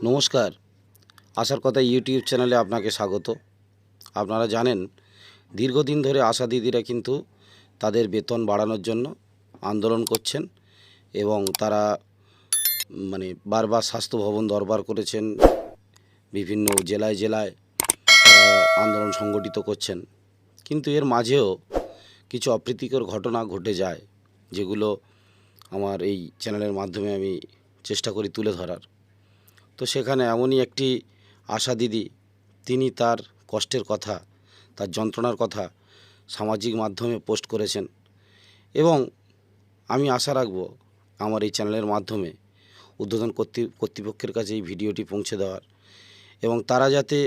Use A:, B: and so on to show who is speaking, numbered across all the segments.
A: নমস্কার। আশার কথা ইউটিউব চ্যানেলে আপনাকে স্বাগত। আপনারা জানেন দীর্ঘদিন ধরে আশা দিদিরা কিন্তু তাদের বেতন বাড়ানোর জন্য আন্দোলন করছেন এবং তারা বারবার স্বাস্থ্য ভবন দরবার করেছেন, বিভিন্ন জেলায় জেলায় তারা আন্দোলন সংগঠিত করছেন। কিন্তু এর মাঝেও কিছু অপ্রীতিকর ঘটনা ঘটে যায়, যেগুলো আমার এই চ্যানেলের মাধ্যমে আমি চেষ্টা করি তুলে ধরার। তো সেখানে এমনই একটি আশা দিদি, তিনি তার কষ্টের কথা, তার যন্ত্রণার কথা সামাজিক মাধ্যমে পোস্ট করেছেন এবং আমি আশা রাখব আমার এই চ্যানেলের মাধ্যমে ঊর্ধ্বতন কর্তৃপক্ষের কাছে এই ভিডিওটি পৌঁছে দেওয়ার এবং তারা যাতে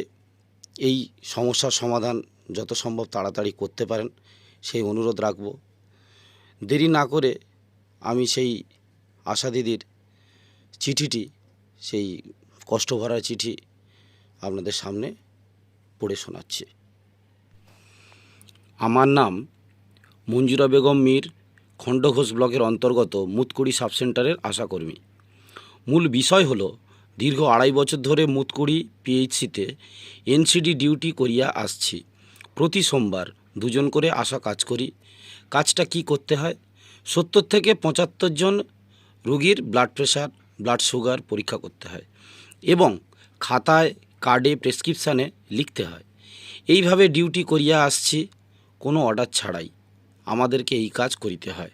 A: এই সমস্যার সমাধান যত সম্ভব তাড়াতাড়ি করতে পারেন সেই অনুরোধ রাখব। দেরি না করে আমি সেই আশা দিদির চিঠিটি, সেই কষ্টভরা চিঠি আপনাদের সামনে পড়ে শোনাচ্ছি। আমার নাম মঞ্জুরা বেগম মীর, খণ্ডঘোষ ব্লকের অন্তর্গত মুতকুড়ি সাবসেন্টারের আশাকর্মী। মূল বিষয় হলো, দীর্ঘ 2.5 বছর ধরে মুতকুড়ি পিএইচসিতে এনসিডি ডিউটি করিয়া আসছি। প্রতি সোমবার 2 জন করে আশা কাজ করি। কাজটা কি করতে হয়? 70 থেকে 75 জন রোগীর ব্লাড প্রেশার, ব্লাড সুগার পরীক্ষা করতে হয় এবং খাতায়, কার্ডে, প্রেসক্রিপশানে লিখতে হয়। এইভাবে ডিউটি করিয়া আসছি, কোনো অর্ডার ছাড়াই আমাদেরকে এই কাজ করিতে হয়।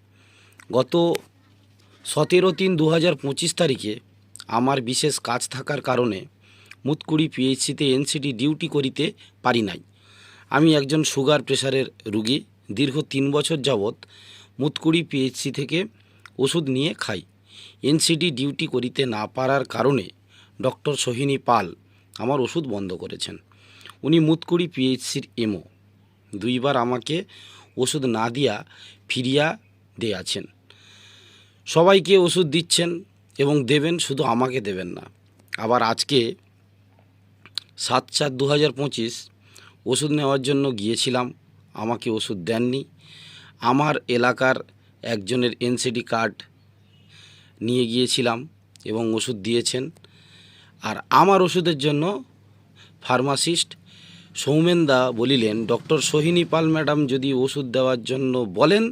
A: গত 17/3/2025 তারিখে আমার বিশেষ কাজ থাকার কারণে মুতকুড়ি পিএইচসিতে এনসিডি ডিউটি করিতে পারি নাই। আমি একজন সুগার প্রেশারের রুগী। দীর্ঘ 3 বছর যাবৎ মুতকুড়ি পিএইচসি থেকে ওষুধ নিয়ে খাই। এনসিডি ডিউটি করিতে না পারার কারণে ডক্টর সোহিনী পাল আমার ওষুধ বন্ধ করেছেন। উনি মুতকুড়ি পিএইচসির এমও। 2 বার আমাকে ওষুধ না দিয়া ফিরিয়া দিয়েছেন। সবাইকে ওষুধ দিচ্ছেন এবং দেবেন, শুধু আমাকে দেবেন না। আবার আজকে 7/4/2025 ওষুধ নেওয়ার জন্য গিয়েছিলাম, আমাকে ওষুধ দেননি। আমার এলাকার একজনের এনসিডি কার্ড নিয়ে গিয়েছিলাম এবং ওষুধ দিয়েছেন। আর আমার ওষুধের জন্য ফার্মাসিস্ট সৌমেনদা বলিলেন, ডক্টর সোহিনী পাল ম্যাডাম যদি ওষুধ দেওয়ার জন্য বলেন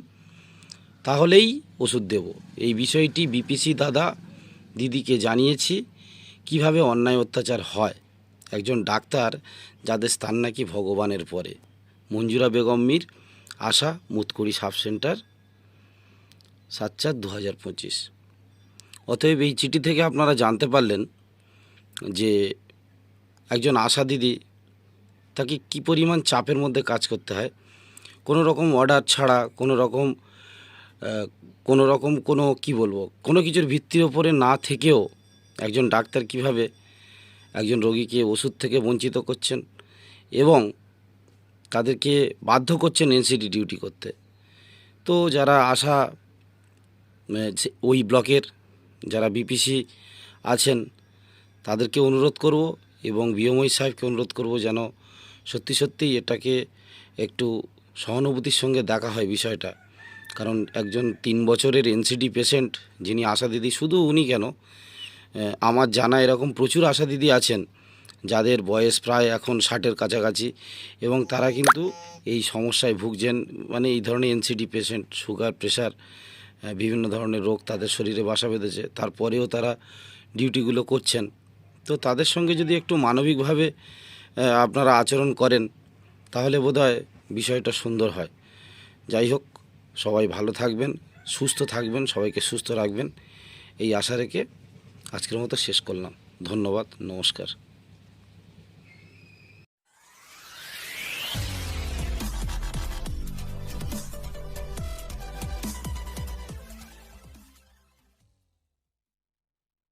A: তাহলেই ওষুধ দেব। এই বিষয়টি বিপিসি দাদা দিদিকে জানিয়েছি, কিভাবে অন্যায় অত্যাচার হয়। একজন ডাক্তার যাদের স্থান নাকি ভগবানের পরে। মঞ্জুরা বেগম মীর, আশা, মুতকুড়ি সাবসেন্টার, 7/4/2025। অতএব এই চিঠি থেকে আপনারা জানতে পারলেন যে একজন আশা দিদি, তাকে কী পরিমাণ চাপের মধ্যে কাজ করতে হয়। কোনো রকম অর্ডার ছাড়া, কোনো কিছুর ভিত্তির ওপরে না থেকেও একজন ডাক্তার কিভাবে একজন রোগীকে ওষুধ থেকে বঞ্চিত করছেন এবং তাদেরকে বাধ্য করছেন এনসিডি ডিউটি করতে। তো যারা আশা ওই ব্লকের যারা বিপিসি আছেন তাদেরকে অনুরোধ করব এবং বিএমওই সাহেবকে অনুরোধ করব যেন সত্যিই এটাকে একটু সহানুভূতির সঙ্গে দেখা হয় বিষয়টা। কারণ একজন 3 বছরের এনসিডি পেশেন্ট যিনি আশা দিদি, শুধু উনি কেন, আমার জানা এরকম প্রচুর আশা দিদি আছেন যাদের বয়স প্রায় এখন 60-এর কাছাকাছি এবং তারা কিন্তু এই সমস্যায় ভুগছেন। এই ধরনের এনসিডি পেশেন্ট, সুগার, প্রেশার, বিভিন্ন ধরনের রোগ তাদের শরীরে বাসা বেঁধেছে, তারপরেও তারা ডিউটিগুলো করছেন। তো তাদের সঙ্গে যদি একটু মানবিকভাবে আপনারা আচরণ করেন তাহলে বোধহয় বিষয়টা সুন্দর হয়। যাই হোক, সবাই ভালো থাকবেন, সুস্থ থাকবেন, সবাইকে সুস্থ রাখবেন, এই আশা রেখে আজকের মতো শেষ করলাম। ধন্যবাদ, নমস্কার।